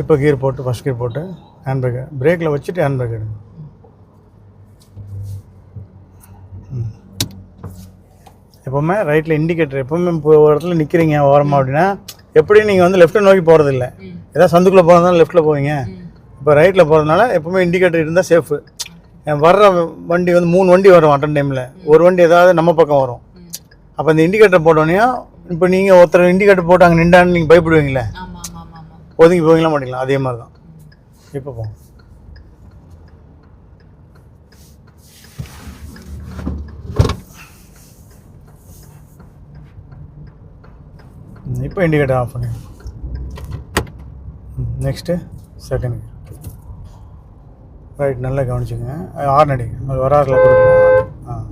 இப்போ கியர் போட்டு first gear போட்டு ஹேண்ட் பிரேக் பிரேக்கில் வச்சுட்டு ஹேண்ட் பிரேக் எடுங்க. எப்போவுமே ரைட்டில் இண்டிகேட்டர் எப்போவுமே இப்போ ஒரு இடத்துல நிற்கிறீங்க ஓரமாக அப்படின்னா எப்படி நீங்கள் வந்து லெஃப்ட்டை நோக்கி போகிறதில்ல, ஏதாவது சந்துக்குள்ளே போகிறதுனால லெஃப்ட்டில் போவீங்க. இப்போ ரைட்டில் போகிறதுனால எப்போவுமே இண்டிகேட்டர் இருந்தால் சேஃபு. வர்ற வண்டி வந்து 3 வண்டி வரும் அட்டன் டைமில், ஒரு வண்டி ஏதாவது நம்ம பக்கம் வரும். அப்போ இந்த இண்டிகேட்டர் போட்டோன்னே இப்போ நீங்கள் ஒருத்தர் இண்டிகேட்டர் போட்டு அங்கே நின்றான்னு நீங்கள் பயப்படுவீங்களே, ஒதுங்கி போவீங்களா மாட்டீங்களா? அதே மாதிரி தான். இப்போ போங்க. இப்போ இண்டிகேட்டர் ஆஃப் பண்ணி நெக்ஸ்ட்டு செகண்ட் கியர் ரைட். நல்லா கவனிச்சுங்க. ஹார்ன் அடிங்க, அது வராதில் கொடுக்கலாம்.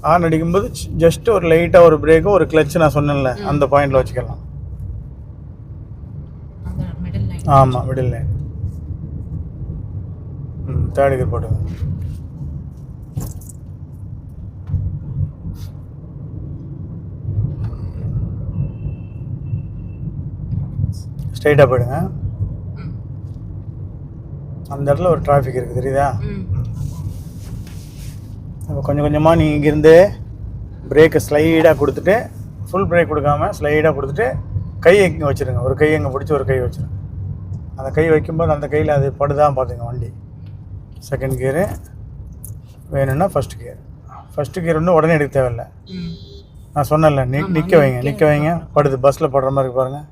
ஹார்ன் அடிக்கும்போது ஜஸ்ட்டு ஒரு லைட்டாக ஒரு பிரேக்கும் ஒரு கிளச்சு நான் சொன்னேன்ல அந்த பாயிண்டில் வச்சுக்கலாம். ஆமாம், மிடில் லைன். தேர்ட் கியர் போட்டுங்க. ஸ்ட்ரைட்டாக போயிடுங்க. அந்த இடத்துல ஒரு டிராஃபிக் இருக்குது தெரியுதா? இப்போ கொஞ்சம் கொஞ்சமாக நீங்கள் இங்கேருந்து பிரேக்கை ஸ்லைடாக கொடுத்துட்டு, ஃபுல் பிரேக் கொடுக்காமல் ஸ்லைடாக கொடுத்துட்டு கையை இங்கே வச்சுருங்க. ஒரு கை இங்கே பிடிச்சி ஒரு கை வச்சுருங்க. அந்த கை வைக்கும்போது அந்த கையில் அது படுதான் பார்த்துங்க வண்டி. செகண்ட் கியரு வேணும்னா ஃபஸ்ட் கியர். ஃபஸ்ட்டு கியர் வந்து உடனே எடுக்க தேவையில்லை. நான் சொன்னேன்ல நிற்க வைங்க படுது. பஸ்ஸில் படுற மாதிரி பாருங்கள்.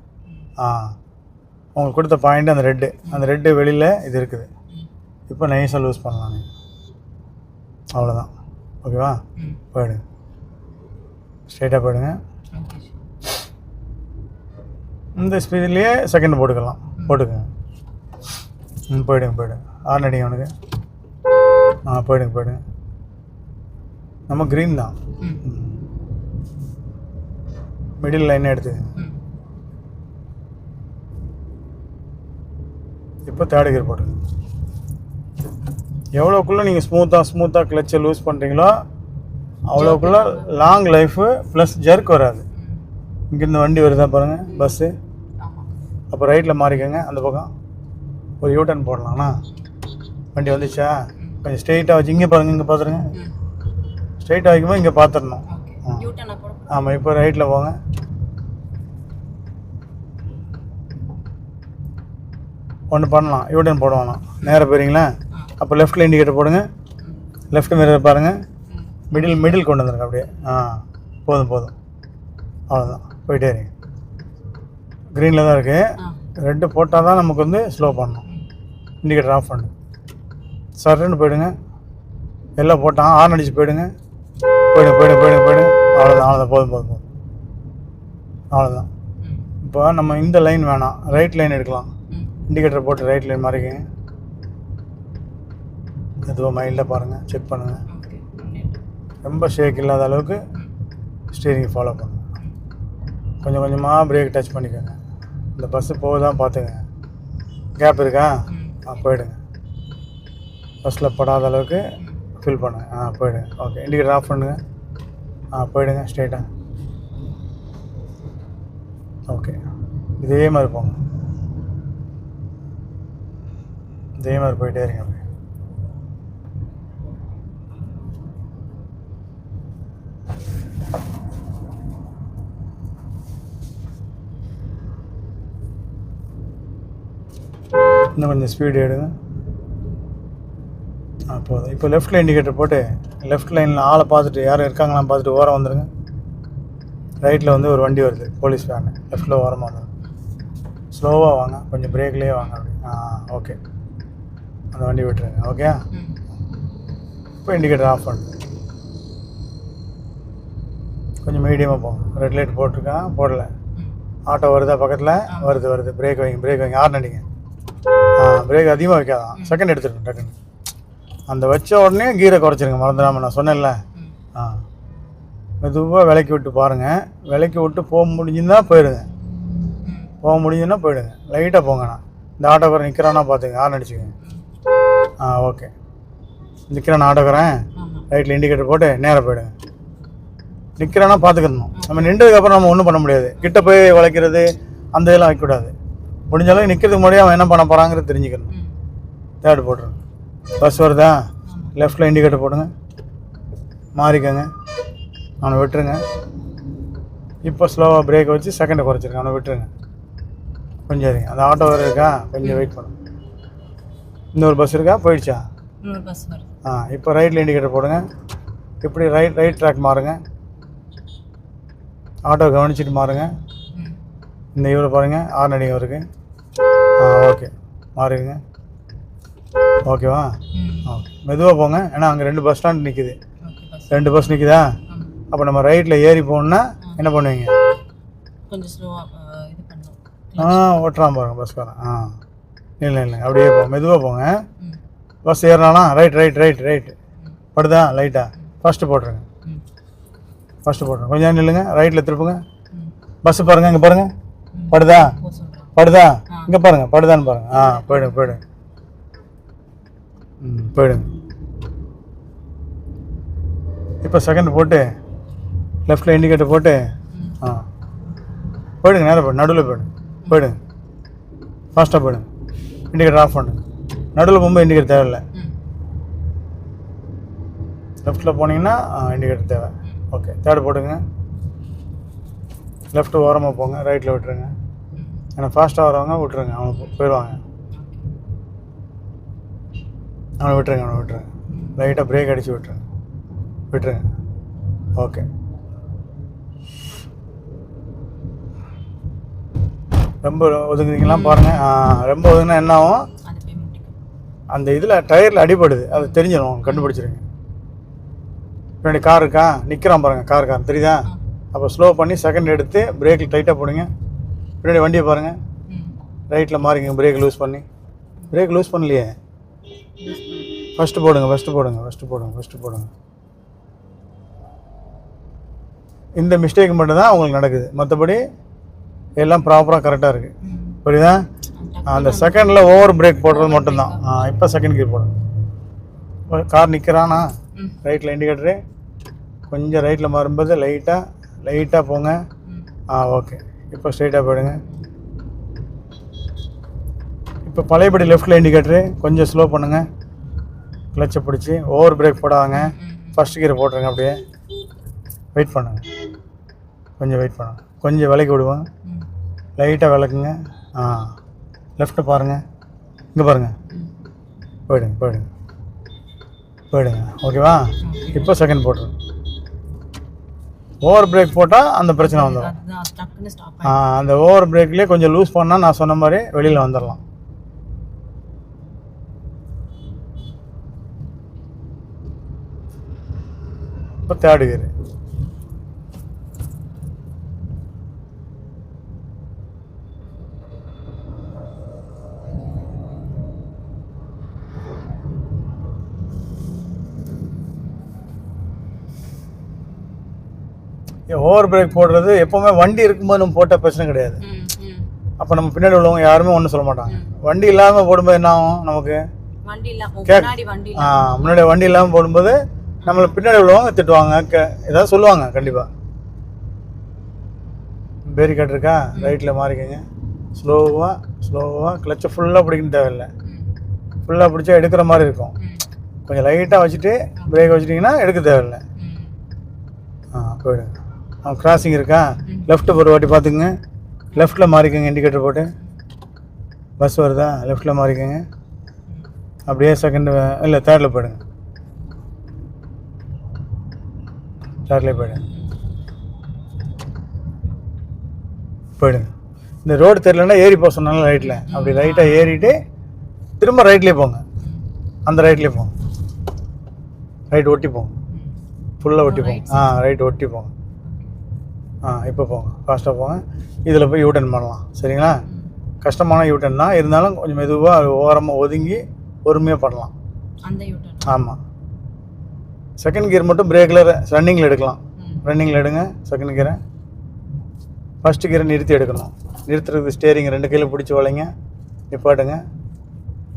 உங்களுக்கு கொடுத்த பாயிண்ட் அந்த ரெட்டு வெளியில் இது இருக்குது. இப்போ நைஸாக லூஸ் பண்ணலாம் நீங்கள். அவ்வளோதான். ஓகேவா? போயிடுங்க, ஸ்ட்ரைட்டாக போயிடுங்க. இந்த ஸ்பீட்லேயே செகண்ட் போட்டுக்கங்க. போயிடுங்க. ஹார்ன் அடிங்க அவனுக்கு. போயிடுங்க. நம்ம க்ரீன் தான். மிடில் லைனை எடுத்துக்கங்க. இப்போ தேர்ட் கியர் போட்டுங்க. எவ்வளோக்குள்ளே நீங்கள் ஸ்மூத்தாக கிளச்சை லூஸ் பண்ணுறீங்களோ அவ்வளோக்குள்ளே லாங் லைஃபு ப்ளஸ் ஜர்க் வராது. இங்கேருந்து வண்டி வருதா பாருங்கள், பஸ்ஸு. அப்போ ரைட்டில் மாறிக்கோங்க. அந்த பக்கம் ஒரு யூட்டர்ன் போடலாம்ண்ணா. வண்டி வந்துச்சா கொஞ்சம் ஸ்ட்ரெயிட்டாக வச்சு இங்கே பாருங்கள், இங்கே பார்த்துருங்க. ஸ்ட்ரெயிட்டாக வைக்கும்போது இங்கே பார்த்துடணும். ஆமாம், இப்போ ரைட்டில் போங்க. ஒன்று பண்ணலாம், யூட்டர்ன் போடுவானா நேராக போகிறீங்களா? அப்போ லெஃப்ட்டில் இண்டிகேட்டர் போடுங்க. லெஃப்ட் மிரர் பாருங்கள். மிடில் கொண்டு வந்துருங்க அப்படியே. போதும். அவ்வளோதான். போயிட்டே இருங்க. க்ரீனில் தான் இருக்குது. ரெட்டு போட்டால் தான் நமக்கு வந்து ஸ்லோ பண்ணணும். இண்டிகேட்டர் ஆஃப் பண்ணு. சர்ன்னு போயிடுங்க. எல்லாம் போட்டான் ஹார்ன் அடிச்சு போயிடுங்க. அவ்வளோதான். போதும். அவ்வளோதான். இப்போ நம்ம இந்த லைன் வேணாம், ரைட் லைன் எடுக்கலாம். இண்டிகேட்டர் போட்டு ரைட் லைன் மாறிக்கங்க. எதுவும் மைல்டாக பாருங்கள், செக் பண்ணுங்கள். ரொம்ப ஷேக் இல்லாத அளவுக்கு ஸ்டீரிங் ஃபாலோ பண்ணுங்கள். கொஞ்சம் கொஞ்சமாக பிரேக் டச் பண்ணிக்கோங்க. இந்த பஸ்ஸு போகுதான் பார்த்துங்க. கேப் இருக்கா? போயிடுங்க. பஸ்ஸில் படாத அளவுக்கு ஃபில் பண்ணுங்கள். போயிடுங்க. ஓகே, இண்டிகேட்டர் ஆஃப் பண்ணுங்கள். போயிடுங்க ஸ்ட்ரெயிட்டாக. ஓகே, இதே மாதிரி போங்க. இதே மாதிரி போயிட்டே இருங்க. அப்படி இன்னும் கொஞ்சம் ஸ்பீடு எடுங்க. போதும். இப்போ லெஃப்ட்டில் இண்டிகேட்டர் போட்டு லெஃப்ட் லைனில் ஆளை பார்த்துட்டு யாரும் இருக்காங்களான்னு பார்த்துட்டு ஓரம் வந்துடுங்க. ரைட்டில் வந்து ஒரு வண்டி வருது, போலீஸ் வேனு. லெஃப்ட்டில் ஓரமாக வந்துடுங்க. ஸ்லோவாக வாங்க, கொஞ்சம் பிரேக்லேயே வாங்க. அப்படி ஓகே, அந்த வண்டி விட்டுருங்க. ஓகே, இப்போ இண்டிகேட்டர் ஆஃப் பண்ணுங்க. கொஞ்சம் மீடியமாக போங்க. ரெட் லைட் போட்டிருக்கேன், போடலை. ஆட்டோ வருதா பக்கத்தில்? வருது. பிரேக் வைங்க. ஹார்ன் அடிங்க. பிரேக் அதிகமாக வைக்காதான், செகண்ட் எடுத்துருங்க டக்குன்னு. அந்த வச்ச உடனே கீரை குறைச்சிருங்க, மறந்துடாமல். நான் சொன்னேன்ல. மெதுவாக விலக்கி விட்டு பாருங்கள். விலக்கி விட்டு போக முடிஞ்சுன்னா போயிடுங்க. லைட்டாக போங்கண்ணா. இந்த ஆட்டோக்காரன் நிற்கிறானா பார்த்துங்க, ஹார்ன் அடிச்சுக்கங்க. ஓகே, நிற்கிறான் ஆட்டோக்காரன். ரைட்டில் இண்டிகேட்டர் போட்டு நேராக போயிடுங்க. நிற்கிறானா பார்த்துக்கணும். நம்ம நின்றதுக்கப்புறம் நம்ம ஒன்றும் பண்ண முடியாது. கிட்ட போய் வளைக்கிறது அந்த இதெல்லாம் வைக்கக்கூடாது. முடிஞ்ச அளவுக்கு நிற்கிறதுக்கு முன்னாடி அவன் என்ன பண்ண போகிறாங்கிறது தெரிஞ்சுக்கணும். தேர்டு போட்டுருங்க. பஸ் வருதா, லெஃப்ட்டில் இண்டிகேட்டர் போடுங்க, மாறிக்கோங்க, அவனை விட்டுருங்க. இப்போ ஸ்லோவாக பிரேக்கை வச்சு செகண்டை குறைச்சிருங்க, அவனை விட்டுருங்க. கொஞ்சம் இருங்க, அந்த ஆட்டோ வேறு இருக்கா, கொஞ்சம் வெயிட் பண்ணுங்க. இன்னொரு பஸ் இருக்கா, போயிடுச்சா? இப்போ ரைட்டில் இண்டிகேட்டர் போடுங்க. இப்படி ரைட் ட்ராக் மாறுங்க, ஆட்டோ கவனிச்சிட்டு மாறுங்க. இந்த இவ்வளோ பாருங்கள், ஆறு அடிங்க இருக்குது. ஓகே, மாறிடுங்க. ஓகேவா? ஓகே, மெதுவாக போங்க, ஏன்னா அங்கே 2 பஸ் ஸ்டாண்ட் நிற்குது. 2 பஸ் நிற்குதா? அப்போ நம்ம ரைட்டில் ஏறி போகணுன்னா என்ன பண்ணுவீங்க? கொஞ்சம் ஸ்லோவாக இது பண்ணுவோம். ஓட்டுறான் பாருங்க பஸ்காரன். இல்லை அப்படியே போங்க, மெதுவாக போங்க. பஸ் ஏறினாலாம் ரைட் படுதா லைட்டாக ஃபஸ்ட்டு போட்டுருங்க. கொஞ்சம் நில்லுங்க, ரைட்டில் திருப்புங்க. பஸ்ஸு பாருங்கள், இங்கே பாருங்கள், படுதா இங்கே பாருங்கள், படுதான்னு பாருங்கள். போயிடுங்க. இப்போ செகண்ட் போட்டு லெஃப்டில் இண்டிகேட்டர் போட்டு போயிடுங்க. நேரம் நடுவில் போயிடுங்க. ஃபாஸ்ட்டாக போயிடுங்க. இண்டிகேட்டர் ஆஃப் பண்ணுங்க. நடுவில் போகும்போது இண்டிகேட்டர் தேவையில்லை. லெஃப்ட்டில் போனீங்கன்னா இண்டிகேட்டர் தேவை. ஓகே, தேர்டு போட்டுங்க. லெஃப்ட்டு ஓரமாக போங்க, ரைட்டில் விட்டுருங்க. ஏன்னா ஃபாஸ்ட்டாக வரவங்க விட்டுருங்க, அவங்க போயிடுவாங்க. அவனை விட்டுருங்க. லைட்டாக பிரேக் அடித்து விட்டுருங்க. ஓகே, ரொம்ப ஒதுங்குறீங்களா பாருங்கள். ரொம்ப ஒதுங்கினா என்ன ஆகும், அந்த இதில் டயரில் அடிபடுது, அது தெரிஞ்சிடும், கண்டுபிடிச்சிருங்க. பின்னாடி கார் இருக்கா, நிற்கிறான் பாருங்கள், கார் தெரியுதா? அப்போ ஸ்லோ பண்ணி செகண்ட் எடுத்து பிரேக்கில் டைட்டாக போடுங்க. பின்னாடி வண்டியை பாருங்கள், ரைட்டில் மாறிங்க, பிரேக் லூஸ் பண்ணலையே. ஃபஸ்ட்டு போடுங்க. இந்த மிஸ்டேக் மட்டும் தான் உங்களுக்கு நடக்குது, மற்றபடி எல்லாம் ப்ராப்பராக கரெக்டாக இருக்குது. புரியுதா? அந்த செகண்டில் ஓவர் பிரேக் போடுறது மட்டும்தான். இப்போ செகண்ட் கியர் போடுங்க. கார் நிற்கிறானா, ரைட்டில் இண்டிகேட்டரு கொஞ்சம் ரைட்டில் மாறும்போது லைட்டாக போங்க. ஓகே, இப்போ ஸ்ட்ரைட்டாக போயிடுங்க. இப்போ பழையபடி லெஃப்ட்டில் இண்டிகேட்டரு கொஞ்சம் ஸ்லோ பண்ணுங்கள். கிளச்சை பிடிச்சி ஓவர் பிரேக் போடாங்க. ஃபஸ்ட் கியர் போட்டுருங்க. அப்படியே வெயிட் பண்ணுங்கள், கொஞ்சம் விலக்கி விடுவோம். லைட்டாக விளக்குங்க. லெஃப்ட்டை பாருங்கள், இங்கே பாருங்கள், போயிடுங்க. ஓகேவா? இப்போ செகண்ட் போட்டுருங்க. ஓவர் பிரேக் போட்டால் அந்த பிரச்சனை வந்துடும். அந்த ஓவர் பிரேக்லேயே கொஞ்சம் லூஸ் பண்ணால் நான் சொன்ன மாதிரி வெளியில் வந்துடலாம். இப்போ தேர்டு கியர். ஓவர் பிரேக் போடுறது எப்போவுமே வண்டி இருக்கும்போது நம்ம போட்ட பிரச்சனை கிடையாது. அப்போ நம்ம பின்னாடி உள்ளவங்க யாருமே ஒன்றும் சொல்ல மாட்டாங்க. வண்டி இல்லாமல் போடும்போது என்ன ஆகும், நமக்கு முன்னாடி வண்டி இல்லாமல் போடும்போது நம்மளை பின்னாடி உள்ளவங்க திட்டுவாங்க, ஏதாவது சொல்லுவாங்க கண்டிப்பாக. பேரிகார்டு இருக்கா, ரைட்டில் மாறிக்கங்க. ஸ்லோவாக கிளச்சை ஃபுல்லாக பிடிக்கணும் தேவையில்லை. ஃபுல்லாக பிடிச்சா எடுக்கிற மாதிரி இருக்கும். கொஞ்சம் லைட்டாக வச்சுட்டு பிரேக் வச்சுட்டிங்கன்னா எடுக்க தேவையில்லை. போயிடுங்க. கிராசிங் இருக்கா, லெஃப்ட்டு ஒரு வாட்டி பார்த்துக்குங்க. லெஃப்ட்டில் மாறிக்கங்க, இண்டிகேட்டர் போட்டு. பஸ் வருதா, லெஃப்ட்டில் மாறிக்கங்க. அப்படியே செகண்டு இல்லை தேர்டில் போயிடுங்க. இந்த ரோடு தெரியலன்னா ஏறி போக சொன்னாலும் ரைட்டில் அப்படி ரைட்டாக ஏறிட்டு திரும்ப ரைட்லேயே போங்க. அந்த ரைட்லேயே போங்க, ரைட் ஒட்டி போங்க, ஃபுல்லாக ஒட்டி போங்க. ரைட் ஒட்டி போங்க. இப்போ போங்க, ஃபாஸ்ட்டாக போங்க. இதில் போய் யூட்டர்ன் பண்ணலாம். சரிங்களா? கஷ்டமான யூட்டர்ன் தான், இருந்தாலும் கொஞ்சம் மெதுவாக ஓரமாக ஒதுங்கி பொறுமையாக பண்ணலாம். ஆமாம். செகண்ட் கியர் மட்டும் பிரேக்கில் ரன்னிங்கில் எடுக்கலாம். ரன்னிங்கில் எடுங்க செகண்ட் கியரை. ஃபஸ்ட்டு கியரை நிறுத்தி எடுக்கணும். நிறுத்துறதுக்கு ஸ்டேரிங் 2 கையில் பிடிச்சி வளைங்க.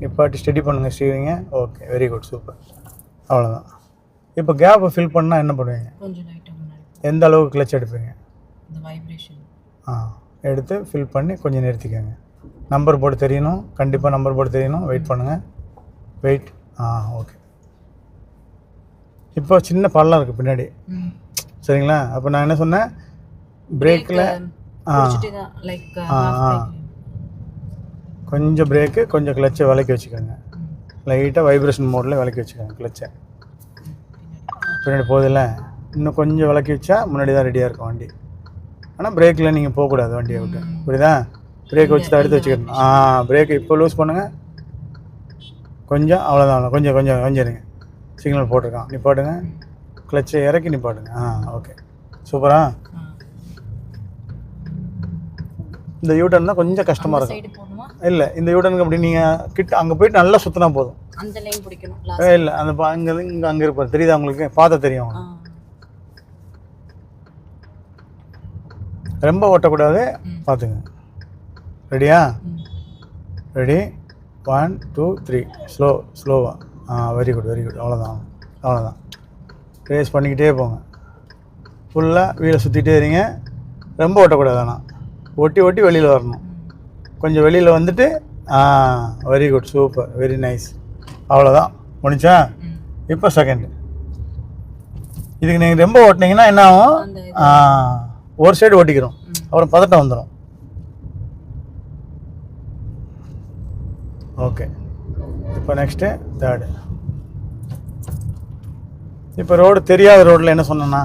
நிப்பாட்டி ஸ்டெடி பண்ணுங்கள் ஸ்டீரிங்க. Okay, very good, super. அவ்வளோதான். இப்போ கேப்பை ஃபில் பண்ணால் என்ன பண்ணுவீங்க? எந்த அளவுக்கு கிளச் எடுப்பீங்க? எடுத்து ஃபில் பண்ணி கொஞ்சம் நிறுத்திக்கோங்க. நம்பர் போர்டு தெரியணும், கண்டிப்பாக நம்பர் போர்டு தெரியணும். வெயிட் பண்ணுங்கள், வெயிட். ஓகே. இப்போ சின்ன பள்ளம் இருக்குது பின்னாடி, சரிங்களா? அப்போ நான் என்ன சொன்னேன், பிரேக்கில் கொஞ்சம் பிரேக்கு, கொஞ்சம் கிளச்சை விலக்கி வச்சுக்கோங்க. லைட்டாக வைப்ரேஷன் மோடில் விலக்கி வச்சுக்கோங்க கிளச்சை. பின்னாடி போதில்ல, இன்னும் கொஞ்சம் விலக்கி வச்சா முன்னாடி தான் ரெடியாக இருக்கும் வண்டி. ஆனால் பிரேக்கில் நீங்கள் போகக்கூடாது வண்டியை விட்டு, புரியுதா? பிரேக் வச்சு தான் எடுத்து வச்சுக்கணும். பிரேக்கை இப்போ லூஸ் பண்ணுங்கள் கொஞ்சம், அவ்வளோதான். கொஞ்சம் கொஞ்சம் கொஞ்சம் இருங்க. சிக்னல் போட்டிருக்கான், நிப்பாட்டுங்க. கிளச்சை இறக்கி நிப்பாட்டுங்க. ஓகே, சூப்பரா. இந்த யூட்டர்ன் தான் கொஞ்சம் கஷ்டமாக இருக்கும். இல்லை, இந்த யூட்டனுக்கு அப்படி நீங்கள் கிட்ட அங்கே போயிட்டு நல்லா சுற்றினா போதும். இல்லை, அந்த அங்கே இருப்பார், தெரியுதா உங்களுக்கு? பார்த்தா தெரியும். ரொம்ப ஓட்டக்கூடாது, பார்த்துங்க. ரெடியா? ரெடி, 1 2 3. ஸ்லோவாக. Very good, very good. அவ்வளோதான். ரேஸ் பண்ணிக்கிட்டே போங்க. ஃபுல்லாக வீலை சுற்றிட்டே இருங்க. ரொம்ப ஓட்டக்கூடாது, ஆனால் ஒட்டி வெளியில் வரணும். கொஞ்சம் வெளியில் வந்துட்டு very good, super, very nice. அவ்வளோதான், முடிச்சா? இப்போ செகண்டு. இதுக்கு நீங்கள் ரொம்ப ஓட்டினீங்கன்னா என்ன ஆகும், ஒரு சைடு ஓட்டிக்கிறோம், அப்புறம் பதட்டம் வந்துடும். ஓகே, இப்போ நெக்ஸ்ட்டு தேர்டு. இப்போ ரோடு தெரியாத ரோட்டில் என்ன சொன்னேன்னா,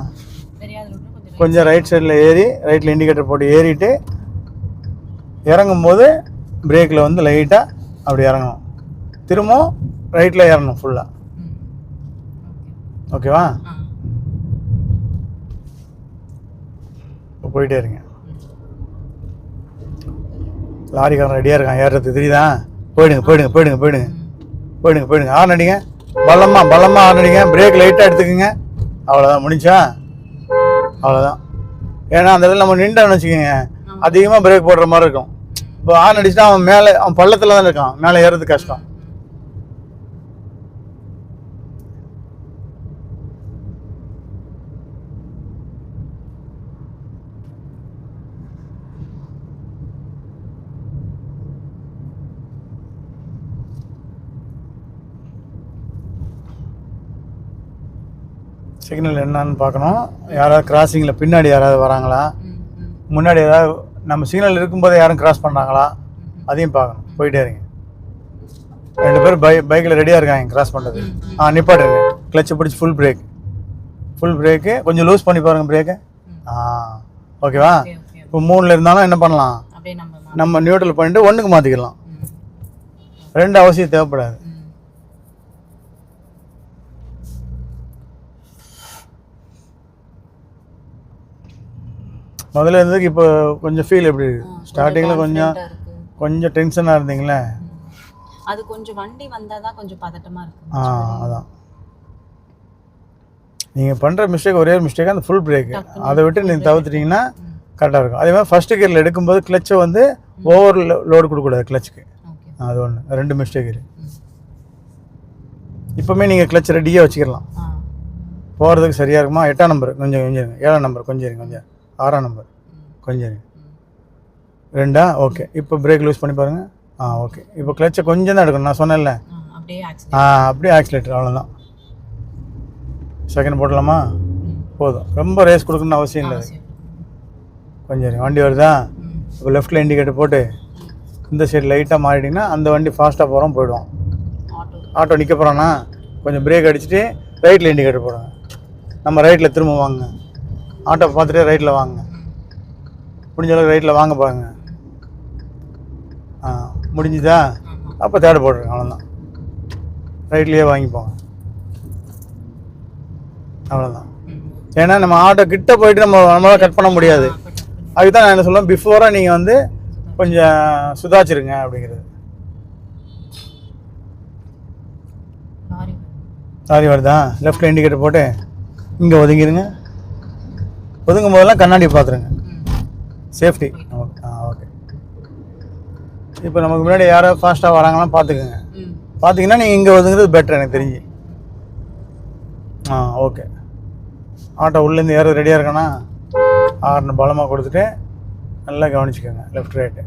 கொஞ்சம் ரைட் சைடில் ஏறி, ரைட்டில் இண்டிகேட்டர் போட்டு ஏறிட்டு இறங்கும்போது பிரேக்கில் வந்து லைட்டாக அப்படி இறங்கணும். திரும்பவும் ரைட்டில் ஏறணும் ஃபுல்லாக. ஓகேவா? இப்போ போயிட்டே இருங்க. லாரிக்காரன் ரெடியாக இருக்கான் ஏறுறது, தெரியுதா? போயிடுங்க. ஹார்ன் அடிங்க, பள்ளமாக ஹார்ன் அடிங்க. பிரேக் லைட்டாக எடுத்துக்கோங்க. அவ்வளோதான், முடிஞ்சா? அவ்வளோதான். ஏன்னா அந்த இதில் நம்ம நின்றோம்னு வச்சுக்கோங்க, அதிகமாக பிரேக் போடுற மாதிரி இருக்கும். இப்போ ஹார்ன் அடிச்சுட்டா அவன் பள்ளத்தில் தான் இருக்கான், மேலே ஏறுறது கஷ்டம். சிக்னல் என்னன்னு பார்க்கணும். யாராவது கிராசிங்கில் பின்னாடி யாராவது வராங்களா, முன்னாடி ஏதாவது நம்ம சிக்னல் இருக்கும்போது யாரும் கிராஸ் பண்ணுறாங்களா, அதையும் பார்க்கணும். போயிட்டே இருங்க. 2 பேர் பைக்கில் ரெடியாக இருக்காங்க கிராஸ் பண்ணுறது. நிப்பாட்டுங்க. கிளச்சை பிடிச்சி ஃபுல் பிரேக்கு. கொஞ்சம் லூஸ் பண்ணி பாருங்கள் பிரேக்கு. ஓகேவா? இப்போ 3ல் இருந்தாலும் என்ன பண்ணலாம், நம்ம நியூட்ரல் பண்ணிட்டு 1க்கு மாற்றிக்கலாம். 2 அவசியம் தேவைப்படாது. முதல்ல இருந்ததுக்கு இப்போ கொஞ்சம் ஃபீல் எப்படி இருக்குது? ஸ்டார்டிங்கில் கொஞ்சம் டென்ஷனாக இருந்தீங்களே, அது கொஞ்சம் வண்டி வந்தால் தான் கொஞ்சம் பதட்டமாக இருக்கும். அதான் நீங்கள் பண்ணுற மிஸ்டேக், ஒரே ஒரு மிஸ்டேக், அந்த ஃபுல் பிரேக்கு. அதை விட்டு நீங்கள் தவிர்த்துட்டிங்கன்னா கரெக்டாக இருக்கும். அதே மாதிரி ஃபஸ்ட்டு கியரில் எடுக்கும்போது கிளச்சை வந்து ஓவர் லோடு கொடுக்கக்கூடாது கிளச்சுக்கு. அது ஒன்று. 2 மிஸ்டேக் இருக்குது. இப்போவுமே நீங்கள் கிளச் ரெடியாக வச்சுக்கலாம், போகிறதுக்கு சரியாக இருக்குமா? 8ஆம் நம்பர் கொஞ்சம் இருங்க, 7ஆம் நம்பர் கொஞ்சம் இருங்க, கொஞ்சம் 6ஆம் நம்பர் கொஞ்சம் இருங்க. 2 ஓகே. இப்போ பிரேக் லூஸ் பண்ணி பாருங்கள். ஓகே. இப்போ கிளச்சை கொஞ்சம் தான் எடுக்கணும், நான் சொன்னேன்ல. அப்படியே ஆக்சிலேட்டர், அவ்வளோதான். செகண்ட் போடலாமா? போதும். ரொம்ப ரேஸ் கொடுக்கணும்னு அவசியம் இல்லை. கொஞ்சம் இருங்க. வண்டி வருதா? இப்போ லெஃப்ட்டில் இண்டிகேட்டர் போட்டு இந்த சைடு லைட்டாக மாறிட்டிங்கன்னா அந்த வண்டி ஃபாஸ்ட்டாக போகிறோம், போயிடுவோம். ஆட்டோ நிற்க போகிறோன்னா கொஞ்சம் பிரேக் அடிச்சுட்டு ரைட்டில் இண்டிகேட்டர் போடுங்க. நம்ம ரைட்டில் திரும்ப வாங்க. ஆட்டோ பார்த்துட்டு ரைட்டில் வாங்க. முடிஞ்ச அளவுக்கு ரைட்டில் வாங்க பாருங்க. முடிஞ்சுதா? அப்போ தேர்டு போடுறேன், அவ்வளோதான். ரைட்லேயே வாங்கிப்போங்க, அவ்வளோதான். ஏன்னா நம்ம ஆட்டோ கிட்ட போயிட்டு நம்மளால் கட் பண்ண முடியாது. அதுக்கு தான் நான் என்ன சொல்லுவேன், பிஃபோராக நீங்கள் வந்து கொஞ்சம் சுதாச்சிருங்க அப்படிங்கிறது. லாரி வருதா? லெஃப்ட்டில் இண்டிகேட்டர் போட்டு இங்கே ஒதுங்கிடுங்க. ஒதுங்கும் போதெல்லாம் கண்ணாடி பார்த்துருங்க, சேஃப்டி. ஓகே. இப்போ நமக்கு முன்னாடி யாராவது ஃபாஸ்ட்டாக வராங்களாம் பார்த்துக்குங்க. பார்த்தீங்கன்னா நீங்கள் இங்கே ஒதுங்குறது பெட்டர் எனக்கு தெரிஞ்சு. ஓகே. ஆட்டோ உள்ளேருந்து ஏறது ரெடியாக இருக்கானா, ஹார்ன் பலமாக கொடுத்துட்டு நல்லா கவனிச்சுக்கோங்க. லெஃப்ட் ரைட்டு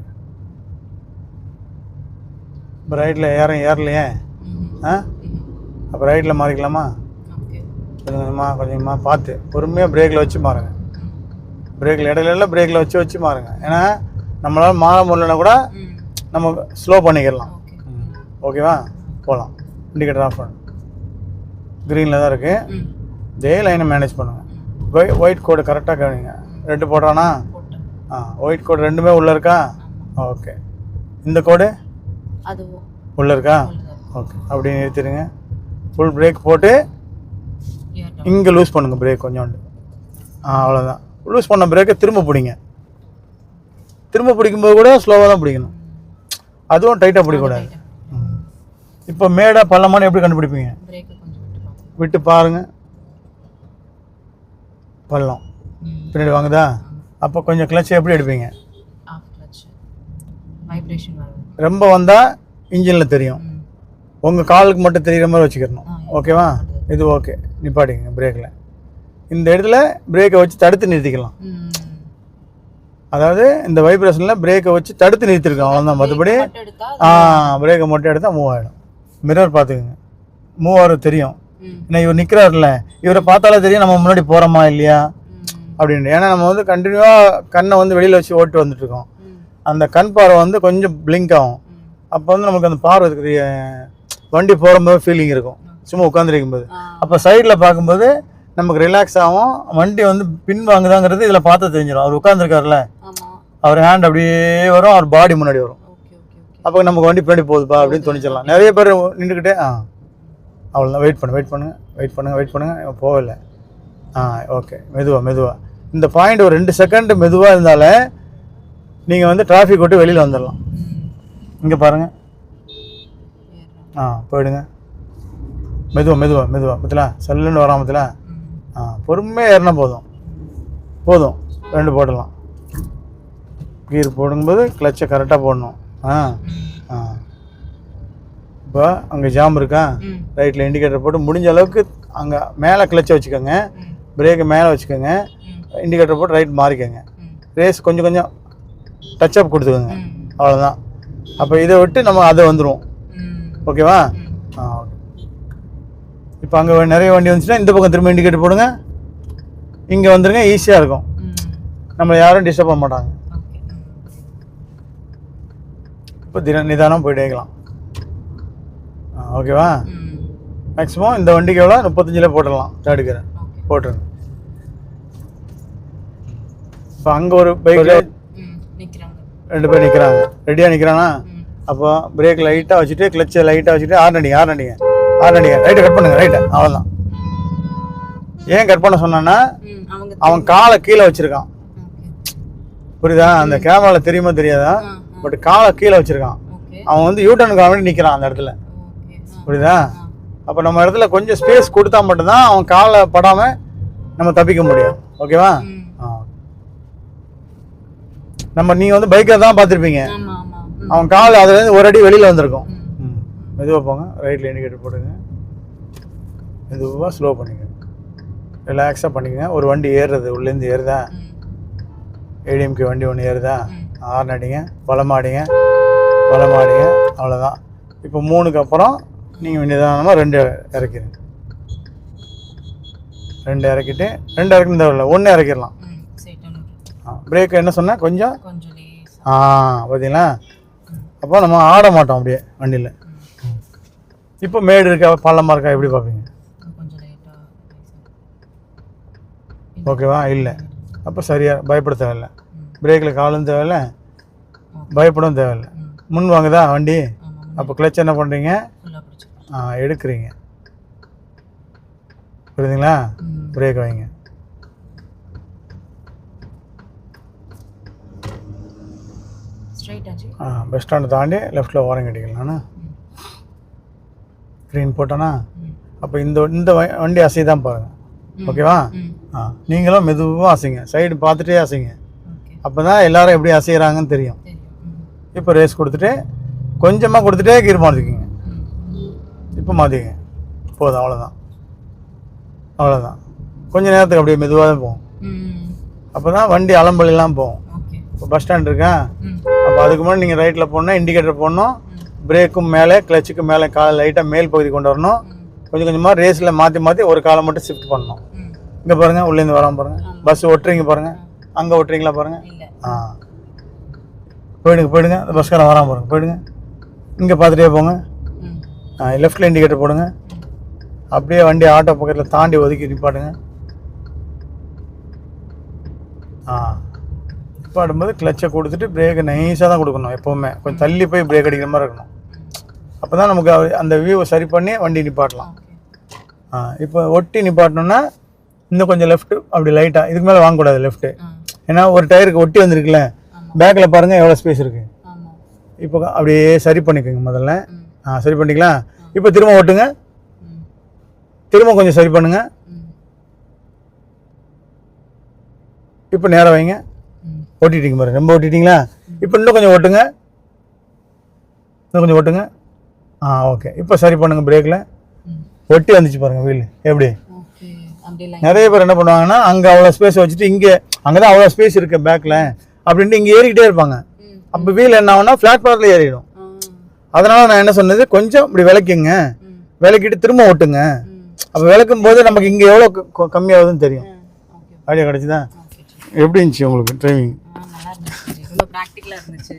இப்போ ரைட்டில் ஏறலையே ஆ அப்போ ரைட்டில் மாறிக்கலாமா? கொஞ்சமாக கொஞ்சமாக பார்த்து பொறுமையாக பிரேக்கில் வச்சு மாறுங்க. பிரேக்கில் இடையில பிரேக்கில் வச்சு மாறுங்க. ஏன்னா நம்மளால் மாற முடியலன்னா கூட நம்ம ஸ்லோ பண்ணிக்கிடலாம். ஓகேவா? போகலாம். இண்டிகேட்டர் ஆஃப் பண்ணு. க்ரீனில் தான் இருக்குது. இதே லைனை மேனேஜ் பண்ணுங்கள். ஒயிட் கோடு கரெக்டாக கவனிங்க. ரெட்டு போடுறானா? ஒயிட் கோடு ரெண்டுமே உள்ளே இருக்கா? ஓகே. இந்த கோடு உள்ளே இருக்கா? ஓகே. அப்படி நிறுத்திடுங்க. ஃபுல் பிரேக் போட்டு இங்கே லூஸ் பண்ணுங்கள் பிரேக் கொஞ்சோண்டு. அவ்வளோதான். லூஸ் பண்ண பிரேக்கை திரும்ப பிடிங்க. திரும்ப பிடிக்கும்போது கூட ஸ்லோவாக தான் பிடிக்கணும். அதுவும் டைட்டாக பிடிக்கக்கூடாது. இப்போ மேடாக பள்ளமான எப்படி கண்டுபிடிப்பீங்க? விட்டு பாருங்கள். பள்ளம் பின்னாடி வாங்குதா? அப்போ கொஞ்சம் கிளச்சை எப்படி எடுப்பீங்க? ரொம்ப வந்தால் இன்ஜினில் தெரியும். உங்கள் காலுக்கு மட்டும் தெரிகிற மாதிரி வச்சுக்கிறணும். ஓகேவா? இது ஓகே. நிப்பாட்டிங்க பிரேக்கில். இந்த இடத்துல பிரேக்கை வச்சு தடுத்து நிறுத்திக்கலாம். அதாவது இந்த வைப்ரேஷனில் பிரேக்கை வச்சு தடுத்து நிறுத்திருக்கோம். அவ்வளோதான். மற்றபடி பிரேக்கை மட்டும் எடுத்தால் மூவ் ஆகிடும். மிரர் பார்த்துக்குங்க. மூவ் ஆகிறது தெரியும். ஏன்னா இவர் நிற்கிறாருல்ல, இவரை பார்த்தாலே தெரியும் நம்ம முன்னாடி போகிறோமா இல்லையா அப்படின்ட்டு. ஏன்னா நம்ம வந்து கண்டினியூவாக கண்ணை வந்து வெளியில் வச்சு ஓட்டு வந்துட்டுருக்கோம். அந்த கண் பார்வை வந்து கொஞ்சம் பிளிங்க் ஆகும். அப்போ வந்து நமக்கு அந்த பார்வை வண்டி போகும்போது ஃபீலிங் இருக்கும் சும்மா உட்காந்துருக்கும்போது. அப்போ சைடில் பார்க்கும்போது நமக்கு ரிலாக்ஸ் ஆகும். வண்டி வந்து பின் வாங்குதாங்கிறது இதில் பார்த்து தெரிஞ்சிடும். அவர் உட்காந்துருக்காருல்ல, அவர் ஹேண்ட் அப்படியே வரும், அவர் பாடி முன்னாடி வரும். அப்போ நமக்கு வண்டி பின்னாடி போகுதுப்பா அப்படின்னு தோணிச்சிடலாம். நிறைய பேர் நின்றுக்கிட்டே அவ்வளோதான். வெயிட் பண்ணுங்க. போகலை. ஓகே. மெதுவாக இந்த பாயிண்ட் ஒரு 2 செகண்ட் மெதுவாக இருந்தாலே நீங்கள் வந்து டிராஃபிக் விட்டு வெளியில் வந்துடலாம். இங்கே பாருங்கள். போயிடுங்க. மெதுவாக பத்தில செல்லுன்னு வராமத்தில் பொறுமையாக ஏறினா போதும். 2 போடலாம். கீர் போடும்போது கிளச்சை கரெக்டாக போடணும். இப்போ அங்கே ஜாம் இருக்கா? ரைட்டில் இண்டிகேட்டர் போட்டு முடிஞ்ச அளவுக்கு அங்கே மேலே கிளச்சை வச்சுக்கோங்க. பிரேக்கை மேலே வச்சுக்கோங்க. இண்டிகேட்டர் போட்டு ரைட் மாறிக்கோங்க. ரேஸ் கொஞ்சம் டச்சப் கொடுத்துக்கோங்க. அவ்வளோதான். அப்போ இதை விட்டு நம்ம அதை வந்துடுவோம். ஓகேவா? ஓகே. இப்போ அங்கே நிறைய வண்டி வந்துச்சுன்னா இந்த பக்கம் திரும்ப இண்டிகேட்டர் போடுங்க. இங்கே வந்துடுங்க. ஈஸியாக இருக்கும். நம்மளை யாரும் டிஸ்டர்ப் பண்ண மாட்டாங்க. இப்போ நிதானம் போயிட்டே இருக்கலாம். ஓகேவா? மேக்ஸிமம் இந்த வண்டிக்கு எவ்வளோ 35 போட்டுடலாம். தேர்ட் கியர் போட்டுருங்க. இப்போ அங்கே ஒரு பைக்கில் 2 பேர் நிற்கிறாங்க. ரெடியாக நிற்கிறானா? அப்போ பிரேக் லைட்டாக வச்சுட்டு கிளச்சை லைட்டாக வச்சுட்டு ஆர்னடிங்க. ரைட்டை கட் பண்ணுங்க. ரைட்டை அவ்வளோதான். ஏன் கட் பண்ண சொன்னான்னா அவன் காலை கீழே வச்சுருக்கான். புரியுதா? அந்த கேமராவில் தெரியுமா தெரியாதா? பட் காலை கீழே வச்சுருக்கான். அவன் வந்து யூட்டர்னுக்காக வேண்டி நிற்கிறான் அந்த இடத்துல. புரியுதா? அப்போ நம்ம இடத்துல கொஞ்சம் ஸ்பேஸ் கொடுத்தா மட்டும்தான் அவன் காலை படாமல் நம்ம தப்பிக்க முடியும். ஓகேவா? நீங்கள் வந்து பைக்கை தான் பார்த்துருப்பீங்க. அவன் கால் அதுலேருந்து ஒரு அடி வெளியில் வந்திருக்கும். மெதுவாக போங்க. ரைட்டில் இண்டிகேட்டர் போடுங்க. மெதுவாக ஸ்லோ பண்ணிக்கோங்க. ரிலாக்ஸாக பண்ணிக்கோங்க. ஒரு வண்டி ஏறுறது உள்ளேருந்து ஏறுதா? ஏடிஎம்கே வண்டி ஒன்று ஏறுதா? ஹார்ன் அடிங்க. பலமாடிங்க. அவ்வளோதான். இப்போ 3க்கு அப்புறம் நீங்கள் நிதானமாக 2 இறக்கிடுங்க. 2 இறக்கிட்டு 2 இறக்கணும் தேவையில்லை. 1 இறக்கிடலாம். பிரேக் என்ன சொன்னால் கொஞ்சம் பார்த்தீங்களா? அப்போ நம்ம ஆட மாட்டோம் அப்படியே வண்டியில். இப்போ மேடு இருக்கா பள்ளமாக இருக்கா எப்படி பார்ப்பீங்க? ஓகேவா? இல்லை. அப்போ சரியாக பயப்பட தேவையில்லை. பிரேக்கில் காலும் தேவையில்லை, பயப்படவும் தேவையில்லை. முன் வாங்குதா வண்டி? அப்போ கிளச் என்ன பண்ணுறீங்க? எடுக்கிறீங்க. புரியுதுங்களா? பிரேக் வைங்க. பஸ் ஸ்டாண்டு தாண்டி லெஃப்ட்டில் ஓரம் கட்டிக்கலாம்ண்ணா. க்ரீன் போட்டோன்னா அப்போ இந்த வண்டி அசை தான் பாருங்கள். ஓகேவா? நீங்களும் மெதுவாக அசைங்க. சைடு பார்த்துட்டே அசைங்க. அப்போ தான் எல்லோரும் எப்படி அசைகிறாங்கன்னு தெரியும். இப்போ ரேஸ் கொடுத்துட்டு கொஞ்சமாக கொடுத்துட்டே கீர் மாற்றிக்கிங்க. இப்போ மாற்றிக்கங்க. போதும். அவ்வளோதான். கொஞ்சம் நேரத்துக்கு அப்படியே மெதுவாக தான் போகும். அப்போ தான் வண்டி அலம்பலாம் போகும். இப்போ பஸ் ஸ்டாண்ட் இருக்கா? அப்போ அதுக்கு முன்னாடி நீங்கள் ரைட்டில் போடணும், இண்டிகேட்டர் போடணும், பிரேக்கும் மேலே கிளச்சுக்கு மேலே காலை லைட்டாக மேல் பகுதி கொண்டு வரணும். கொஞ்சம் கொஞ்சமாக ரேஸில் மாற்றி ஒரு காலை மட்டும் ஷிஃப்ட் பண்ணணும். இங்கே பாருங்கள், உள்ளேருந்து வராமல் பாருங்கள். பஸ் ஒட்டுறீங்க பாருங்கள், அங்கே ஒட்டுறீங்களா பாருங்கள். போயிடுங்க. அந்த பஸ்காரன் வராமல் பாருங்கள், போயிடுங்க. இங்கே பார்த்துட்டே போங்க. லெஃப்டில் இண்டிகேட்டர் போடுங்க. அப்படியே வண்டி ஆட்டோ பக்கத்தில் தாண்டி ஒதுக்கி நிப்பாட்டுங்க. நிப்பாடும்போது கிளச்சை கொடுத்துட்டு பிரேக்கை நைஸாக தான் கொடுக்கணும். எப்போவுமே கொஞ்சம் தள்ளி போய் பிரேக் அடிக்கிற மாதிரி இருக்கணும். அப்போ தான் நமக்கு அந்த வியூவை சரி பண்ணி வண்டி நிப்பாட்டலாம். இப்போ ஒட்டி நிப்பாட்டணும்னா இன்னும் கொஞ்சம் லெஃப்ட்டு அப்படி லைட்டாக, இதுக்கு மேலே வாங்கக்கூடாது லெஃப்ட்டு. ஏன்னா ஒரு டயருக்கு ஒட்டி வந்துருக்குல்ல, பேக்கில் பாருங்கள் எவ்வளோ ஸ்பேஸ் இருக்குது. இப்போ அப்படியே சரி பண்ணிக்கோங்க முதல்ல. சரி பண்ணிக்கலாம். இப்போ திரும்ப ஓட்டுங்க, திரும்ப கொஞ்சம் சரி பண்ணுங்க. இப்போ நேரம் வைங்க. ஓட்டிட்டீங்க பாருங்க, ரொம்ப ஓட்டிட்டீங்களா? இப்போ இன்னும் கொஞ்சம் ஓட்டுங்க, இன்னும் கொஞ்சம் ஓட்டுங்க. ஓகே. இப்போ சரி பண்ணுங்க. பிரேக்கில் ஒட்டி வந்துச்சு பாருங்க வீல் எப்படி. நிறைய பேர் என்ன பண்ணுவாங்கன்னா அங்கே அவ்வளோ ஸ்பேஸ் வச்சுட்டு இங்கே அங்கே தான் அவ்வளோ ஸ்பேஸ் இருக்குது பேக்கில் அப்படின்ட்டு இங்கே ஏறிக்கிட்டே இருப்பாங்க. அப்போ வீல் என்ன ஆகும்னா ஃப்ளாட் பாரில் ஏறிடும். அதனால நான் என்ன சொன்னது, கொஞ்சம் இப்படி விளக்கிங்க, விளக்கிட்டு திரும்ப ஓட்டுங்க. அப்போ விளக்கும் போது நமக்கு இங்கே எவ்வளோ கம்மியாகுதுன்னு தெரியும். ஐடியா கிடச்சிதான்? எப்படி இருந்துச்சு உங்களுக்கு டிரைவிங்? நல்லா இருந்துச்சு, ரொம்ப ப்ராக்டிக்கலாக இருந்துச்சு.